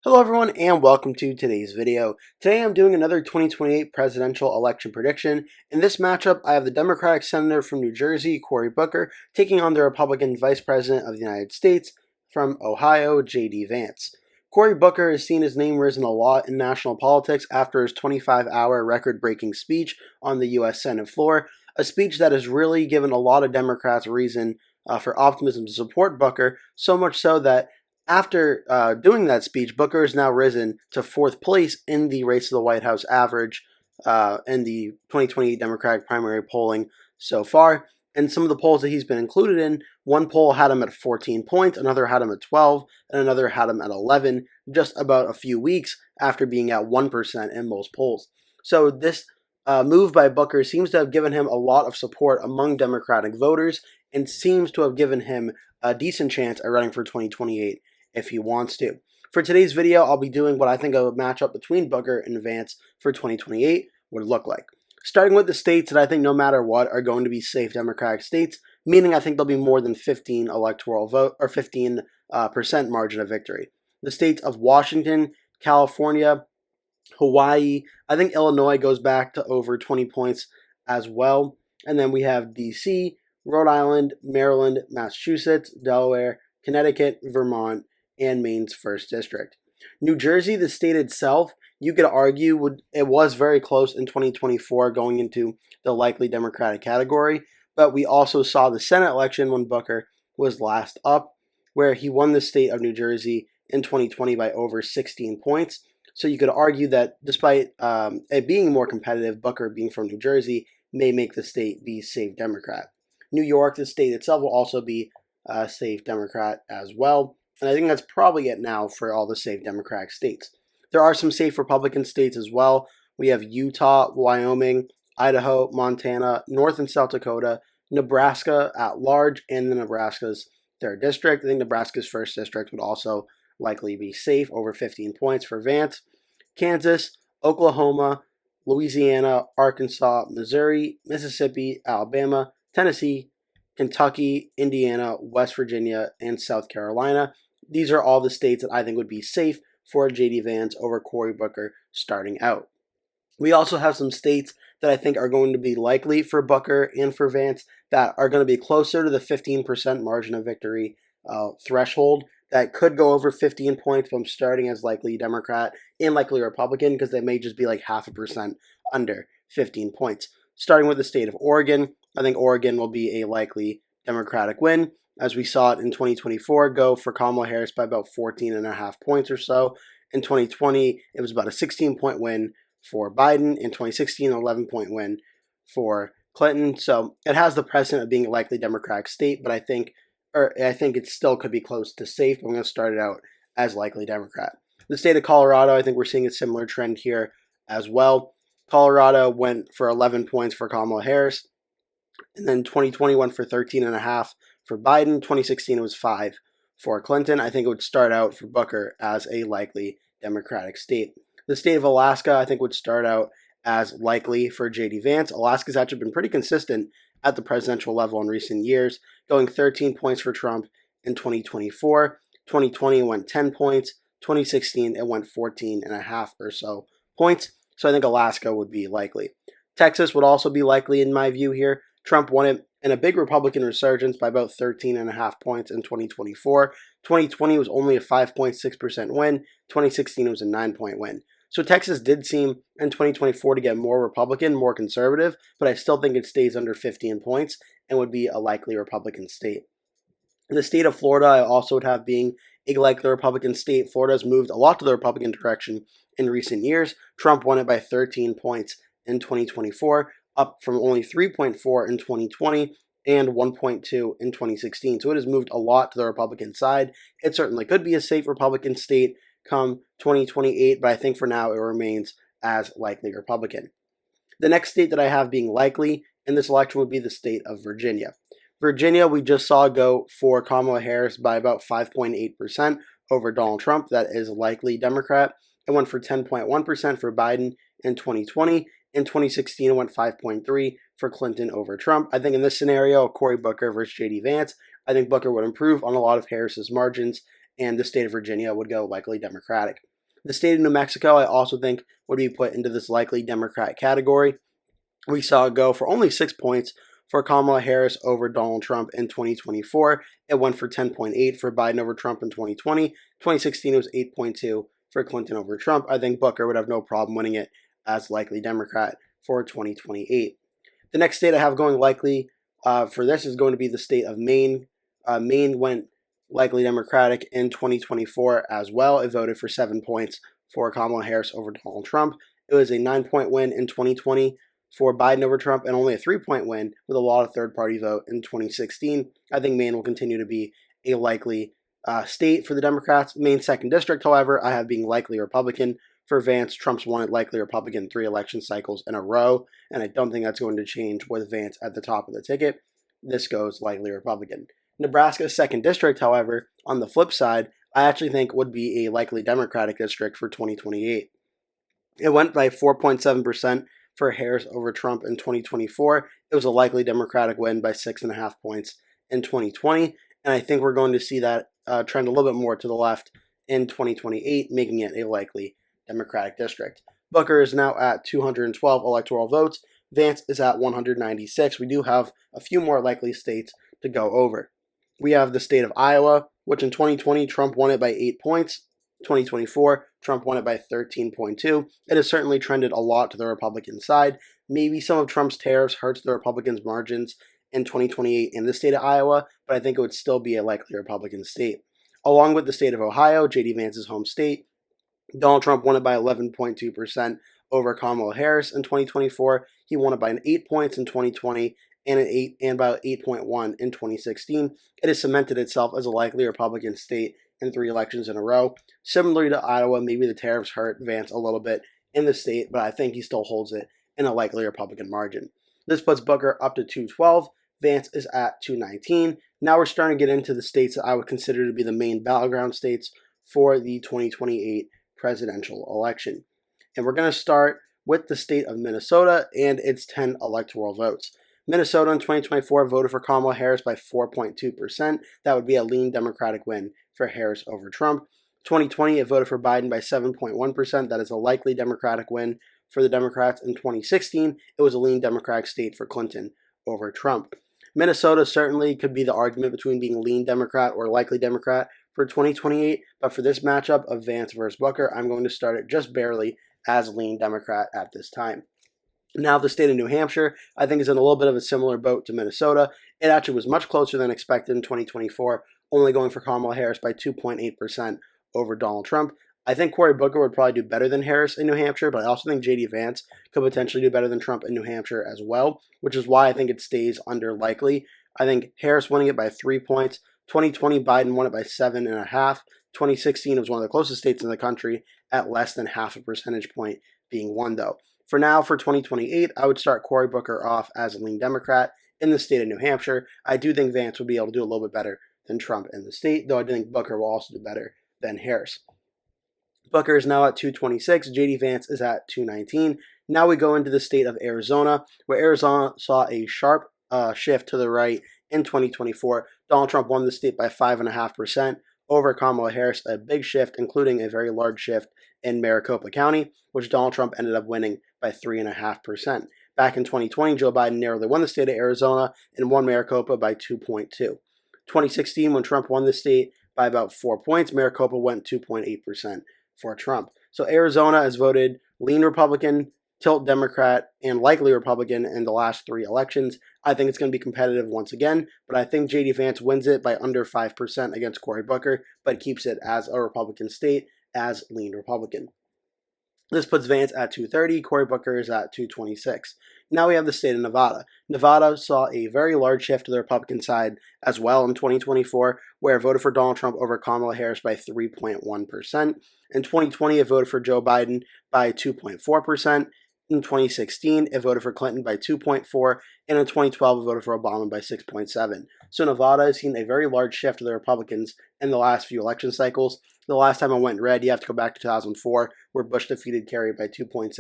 Hello everyone and welcome to today's video. Today I'm doing another 2028 presidential election prediction. In this matchup, I have the Democratic Senator from New Jersey, Cory Booker, taking on the Republican Vice President of the United States from Ohio, JD Vance. Cory Booker has seen his name risen a lot in national politics after his 25-hour record-breaking speech on the U.S. Senate floor, a speech that has really given a lot of Democrats reason for optimism to support Booker, so much so that after doing that speech, Booker has now risen to fourth place in the race to the White House average in the 2028 Democratic primary polling so far. And some of the polls that he's been included in, one poll had him at 14 points, another had him at 12, and another had him at 11, just about a few weeks after being at 1% in most polls. So this move by Booker seems to have given him a lot of support among Democratic voters and seems to have given him a decent chance at running for 2028 if he wants to. For today's video, I'll be doing what I think a matchup between Booker and Vance for 2028 would look like. Starting with the states that I think no matter what are going to be safe Democratic states, meaning I think there'll be more than 15 electoral vote or 15% margin of victory. The states of Washington, California, Hawaii, I think Illinois goes back to over 20 points as well. And then we have DC, Rhode Island, Maryland, Massachusetts, Delaware, Connecticut, Vermont, and Maine's 1st District. New Jersey, the state itself, you could argue it was very close in 2024 going into the likely Democratic category, but we also saw the Senate election when Booker was last up, where he won the state of New Jersey in 2020 by over 16 points. So you could argue that despite it being more competitive, Booker being from New Jersey may make the state be safe Democrat. New York, the state itself, will also be a safe Democrat as well. And I think that's probably it now for all the safe Democratic states. There are some safe Republican states as well. We have Utah, Wyoming, Idaho, Montana, North and South Dakota, Nebraska at large, and the Nebraska's 3rd District. I think Nebraska's 1st District would also likely be safe, over 15 points for Vance. Kansas, Oklahoma, Louisiana, Arkansas, Missouri, Mississippi, Alabama, Tennessee, Kentucky, Indiana, West Virginia, and South Carolina. These are all the states that I think would be safe for JD Vance over Cory Booker starting out. We also have some states that I think are going to be likely for Booker and for Vance that are going to be closer to the 15% margin of victory threshold that could go over 15 points, but I'm starting as likely Democrat and likely Republican because they may just be like 0.5% under 15 points. Starting with the state of Oregon, I think Oregon will be a likely Democratic win, as we saw it in 2024 go for Kamala Harris by about 14.5 points or so. In 2020, it was about a 16-point win for Biden. In 2016, an 11-point win for Clinton. So it has the precedent of being a likely Democratic state, but I think it still could be close to safe. I'm going to start it out as likely Democrat. The state of Colorado, I think we're seeing a similar trend here as well. Colorado went for 11 points for Kamala Harris. And then 2020 went for 13.5 for Biden. 2016 it was 5 for Clinton. I think it would start out for Booker as a likely Democratic state. The state of Alaska, I think, would start out as likely for JD Vance. Alaska's actually been pretty consistent at the presidential level in recent years, going 13 points for Trump in 2024. 2020 it went 10 points. 2016 it went 14.5 or so points. So I think Alaska would be likely. Texas would also be likely in my view here. Trump won it in a big Republican resurgence by about 13.5 points in 2024. 2020 was only a 5.6% win. 2016 was a 9-point win. So Texas did seem in 2024 to get more Republican, more conservative, but I still think it stays under 15 points and would be a likely Republican state. The state of Florida I also would have being a likely Republican state. Florida has moved a lot to the Republican direction in recent years. Trump won it by 13 points in 2024. Up from only 3.4 in 2020 and 1.2 in 2016. So it has moved a lot to the Republican side. It certainly could be a safe Republican state come 2028, but I think for now it remains as likely Republican. The next state that I have being likely in this election would be the state of Virginia. Virginia, we just saw go for Kamala Harris by about 5.8% over Donald Trump. That is likely Democrat. It went for 10.1% for Biden in 2020. In 2016, it went 5.3 for Clinton over Trump. I think in this scenario, Cory Booker versus JD Vance, I think Booker would improve on a lot of Harris's margins, and the state of Virginia would go likely Democratic. The state of New Mexico, I also think, would be put into this likely Democrat category. We saw it go for only 6 points for Kamala Harris over Donald Trump in 2024. It went for 10.8 for Biden over Trump in 2020. 2016, it was 8.2 for Clinton over Trump. I think Booker would have no problem winning it as likely Democrat for 2028. The next state I have going likely for this is going to be the state of Maine. Maine went likely Democratic in 2024 as well. It voted for 7 points for Kamala Harris over Donald Trump. It was a 9-point win in 2020 for Biden over Trump and only a 3-point win with a lot of third-party vote in 2016. I think Maine will continue to be a likely state for the Democrats. Maine's 2nd district, however, I have being likely Republican. For Vance, Trump's won it likely Republican 3 election cycles in a row, and I don't think that's going to change with Vance at the top of the ticket. This goes likely Republican. Nebraska's 2nd district, however, on the flip side, I actually think would be a likely Democratic district for 2028. It went by 4.7% for Harris over Trump in 2024. It was a likely Democratic win by 6.5 points in 2020, and I think we're going to see that trend a little bit more to the left in 2028, making it a likely Democratic district. Booker is now at 212 electoral votes. Vance is at 196. We do have a few more likely states to go over. We have the state of Iowa, which in 2020, Trump won it by 8 points. 2024, Trump won it by 13.2. It has certainly trended a lot to the Republican side. Maybe some of Trump's tariffs hurts the Republicans' margins in 2028 in the state of Iowa, but I think it would still be a likely Republican state. Along with the state of Ohio, JD Vance's home state, Donald Trump won it by 11.2% over Kamala Harris in 2024. He won it by 8 points in 2020 and about 8.1 in 2016. It has cemented itself as a likely Republican state in 3 elections in a row. Similarly to Iowa, maybe the tariffs hurt Vance a little bit in the state, but I think he still holds it in a likely Republican margin. This puts Booker up to 212. Vance is at 219. Now we're starting to get into the states that I would consider to be the main battleground states for the 2028 presidential election. And we're going to start with the state of Minnesota and its 10 electoral votes. Minnesota in 2024 voted for Kamala Harris by 4.2%. That would be a lean Democratic win for Harris over Trump. 2020, it voted for Biden by 7.1%. That is a likely Democratic win for the Democrats. In 2016, it was a lean Democratic state for Clinton over Trump. Minnesota certainly could be the argument between being lean Democrat or likely Democrat for 2028, but for this matchup of Vance versus Booker, I'm going to start it just barely as lean Democrat at this time. Now, the state of New Hampshire, I think, is in a little bit of a similar boat to Minnesota. It actually was much closer than expected in 2024, only going for Kamala Harris by 2.8% over Donald Trump. I think Cory Booker would probably do better than Harris in New Hampshire, but I also think JD Vance could potentially do better than Trump in New Hampshire as well, which is why I think it stays under likely. I think Harris winning it by 3 points. 2020, Biden won it by 7.5. 2016, it was one of the closest states in the country at less than half a percentage point being won, though. For now, for 2028, I would start Cory Booker off as a lean Democrat in the state of New Hampshire. I do think Vance would be able to do a little bit better than Trump in the state, though I do think Booker will also do better than Harris. Booker is now at 226. JD Vance is at 219. Now we go into the state of Arizona, where Arizona saw a sharp shift to the right in 2024. Donald Trump won the state by 5.5% over Kamala Harris, a big shift, including a very large shift in Maricopa County, which Donald Trump ended up winning by 3.5%. Back in 2020, Joe Biden narrowly won the state of Arizona and won Maricopa by 2.2. 2016, when Trump won the state by about 4 points, Maricopa went 2.8% for Trump. So Arizona has voted lean Republican, tilt Democrat, and likely Republican in the last 3 elections. I think it's going to be competitive once again, but I think JD Vance wins it by under 5% against Cory Booker, but keeps it as a Republican state, as lean Republican. This puts Vance at 230. Cory Booker is at 226. Now we have the state of Nevada. Nevada saw a very large shift to the Republican side as well in 2024, where it voted for Donald Trump over Kamala Harris by 3.1%. In 2020, it voted for Joe Biden by 2.4%. In 2016, it voted for Clinton by 2.4%, and in 2012, it voted for Obama by 6.7%. So Nevada has seen a very large shift to the Republicans in the last few election cycles. The last time I went red, you have to go back to 2004, where Bush defeated Kerry by 2.6%.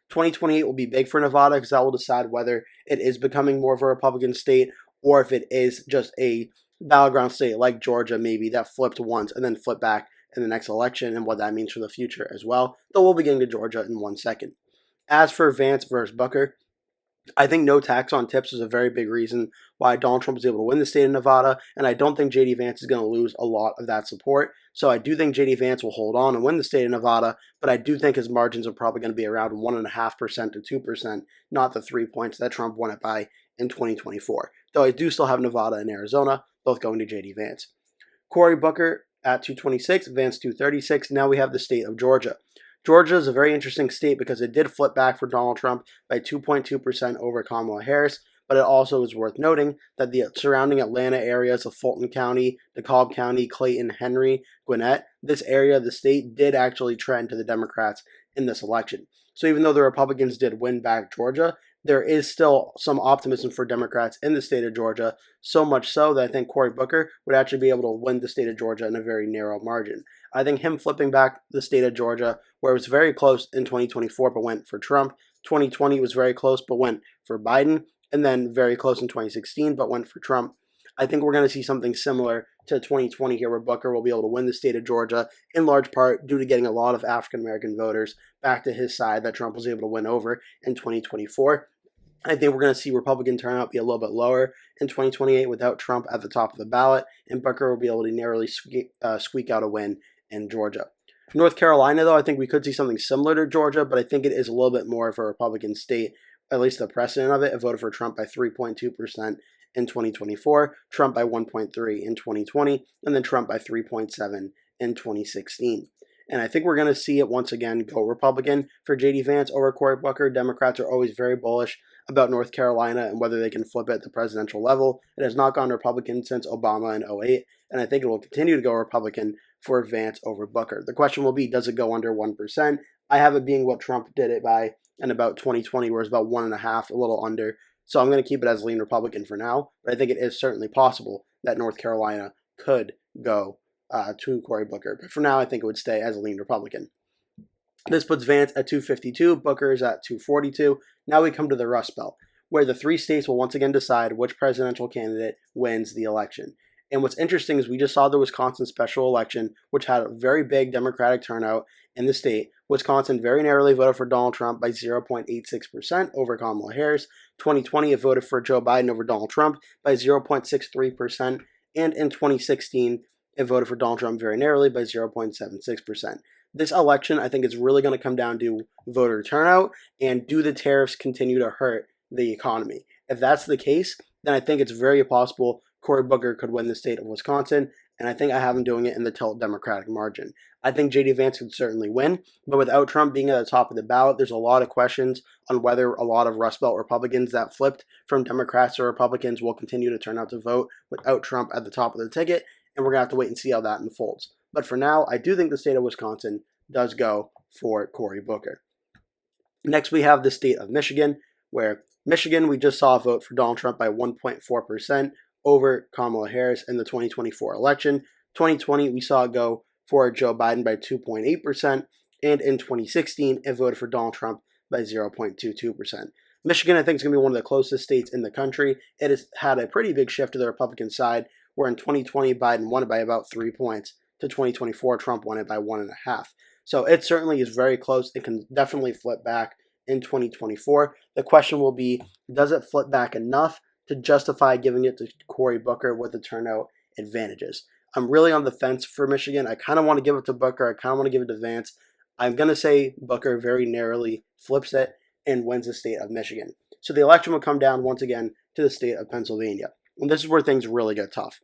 2028 will be big for Nevada because that will decide whether it is becoming more of a Republican state or if it is just a battleground state like Georgia, maybe, that flipped once and then flipped back in the next election and what that means for the future as well, though we'll be getting to Georgia in 1 second. As for Vance versus Booker, I think no tax on tips is a very big reason why Donald Trump was able to win the state of Nevada, and I don't think JD Vance is going to lose a lot of that support. So I do think JD Vance will hold on and win the state of Nevada, but I do think his margins are probably going to be around 1.5% to 2%, not the 3 points that Trump won it by in 2024. Though I do still have Nevada and Arizona, both going to JD Vance. Cory Booker at 226, Vance 236. Now we have the state of Georgia. Georgia is a very interesting state because it did flip back for Donald Trump by 2.2% over Kamala Harris, but it also is worth noting that the surrounding Atlanta areas of Fulton County, DeKalb County, Clayton, Henry, Gwinnett, this area of the state did actually trend to the Democrats in this election. So even though the Republicans did win back Georgia, there is still some optimism for Democrats in the state of Georgia, so much so that I think Cory Booker would actually be able to win the state of Georgia in a very narrow margin. I think him flipping back the state of Georgia, where it was very close in 2024 but went for Trump, 2020 was very close but went for Biden, and then very close in 2016 but went for Trump. I think we're going to see something similar to 2020 here, where Booker will be able to win the state of Georgia, in large part due to getting a lot of African-American voters back to his side that Trump was able to win over in 2024. I think we're going to see Republican turnout be a little bit lower in 2028 without Trump at the top of the ballot, and Booker will be able to narrowly squeak out a win in Georgia. North Carolina, though, I think we could see something similar to Georgia, but I think it is a little bit more of a Republican state, at least the precedent of it. It voted for Trump by 3.2% in 2024, Trump by 1.3% in 2020, and then Trump by 3.7% in 2016. And I think we're going to see it once again go Republican for JD Vance over Cory Booker. Democrats are always very bullish about North Carolina and whether they can flip it at the presidential level. It has not gone Republican since Obama in 2008, and I think it will continue to go Republican for Vance over Booker. The question will be, does it go under 1%? I have it being what Trump did it by in about 2020, where it's about 1.5%, a little under. So I'm going to keep it as lean Republican for now, but I think it is certainly possible that North Carolina could go to Cory Booker. But for now, I think it would stay as a lean Republican. This puts Vance at 252, Booker is at 242. Now we come to the Rust Belt, where the 3 states will once again decide which presidential candidate wins the election. And what's interesting is we just saw the Wisconsin special election, which had a very big Democratic turnout in the state. Wisconsin very narrowly voted for Donald Trump by 0.86% over Kamala Harris. 2020, it voted for Joe Biden over Donald Trump by 0.63%. And in 2016, it voted for Donald Trump very narrowly by 0.76%. This election, I think, is really going to come down to voter turnout and do the tariffs continue to hurt the economy. If that's the case, then I think it's very possible Cory Booker could win the state of Wisconsin, and I think I have him doing it in the tilt Democratic margin. I think JD Vance could certainly win, but without Trump being at the top of the ballot, there's a lot of questions on whether a lot of Rust Belt Republicans that flipped from Democrats to Republicans will continue to turn out to vote without Trump at the top of the ticket, and we're going to have to wait and see how that unfolds. But for now, I do think the state of Wisconsin does go for Cory Booker. Next, we have the state of Michigan, where Michigan, we just saw a vote for Donald Trump by 1.4% over Kamala Harris in the 2024 election. 2020, we saw it go for Joe Biden by 2.8%, and in 2016, it voted for Donald Trump by 0.22%. Michigan, I think, is going to be one of the closest states in the country. It has had a pretty big shift to the Republican side, where in 2020, Biden won it by about 3 points. To 2024, Trump won it by 1.5. So it certainly is very close. It can definitely flip back in 2024. The question will be, does it flip back enough to justify giving it to Cory Booker with the turnout advantages? I'm really on the fence for Michigan. I kind of want to give it to Booker. I kind of want to give it to Vance. I'm going to say Booker very narrowly flips it and wins the state of Michigan. So the election will come down once again to the state of Pennsylvania. And this is where things really get tough,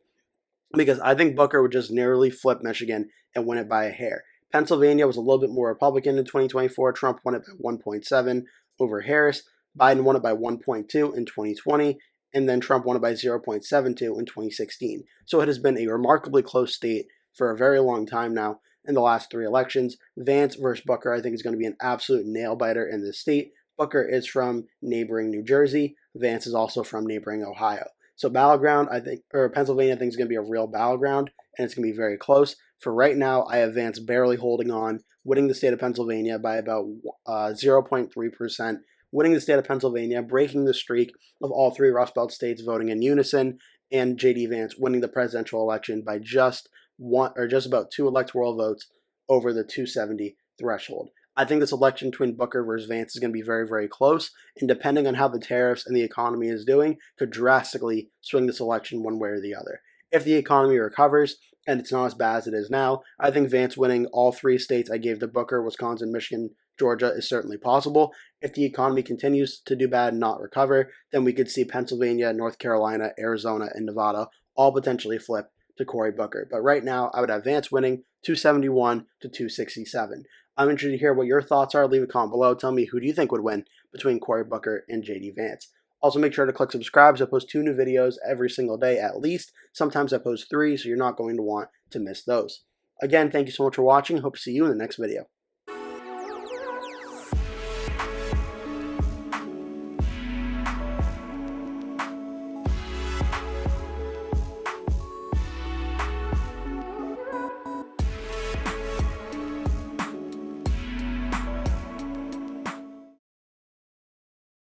because I think Booker would just narrowly flip Michigan and win it by a hair. Pennsylvania was a little bit more Republican in 2024. Trump won it by 1.7 over Harris. Biden won it by 1.2 in 2020. And then Trump won it by 0.72 in 2016. So it has been a remarkably close state for a very long time now in the last 3 elections. Vance versus Booker, I think, is going to be an absolute nail-biter in this state. Booker is from neighboring New Jersey. Vance is also from neighboring Ohio. So battleground, I think, or Pennsylvania, I think, is going to be a real battleground, and it's going to be very close. For right now, I have Vance barely holding on, winning the state of Pennsylvania by about 0.3%, winning the state of Pennsylvania, breaking the streak of all 3 Rust Belt states voting in unison, and JD Vance winning the presidential election by just one or just about 2 electoral votes over the 270 threshold. I think this election between Booker versus Vance is going to be very, very close, and depending on how the tariffs and the economy is doing, could drastically swing this election one way or the other. If the economy recovers and it's not as bad as it is now, I think Vance winning all 3 states I gave to Booker, Wisconsin, Michigan, Georgia, is certainly possible. If the economy continues to do bad and not recover, then we could see Pennsylvania, North Carolina, Arizona, and Nevada all potentially flip to Cory Booker. But right now, I would have Vance winning 271 to 267. I'm interested to hear what your thoughts are. Leave a comment below. Tell me, who do you think would win between Cory Booker and JD Vance? Also, make sure to click subscribe. I post 2 new videos every single day at least. Sometimes I post 3, so you're not going to want to miss those. Again, thank you so much for watching. Hope to see you in the next video.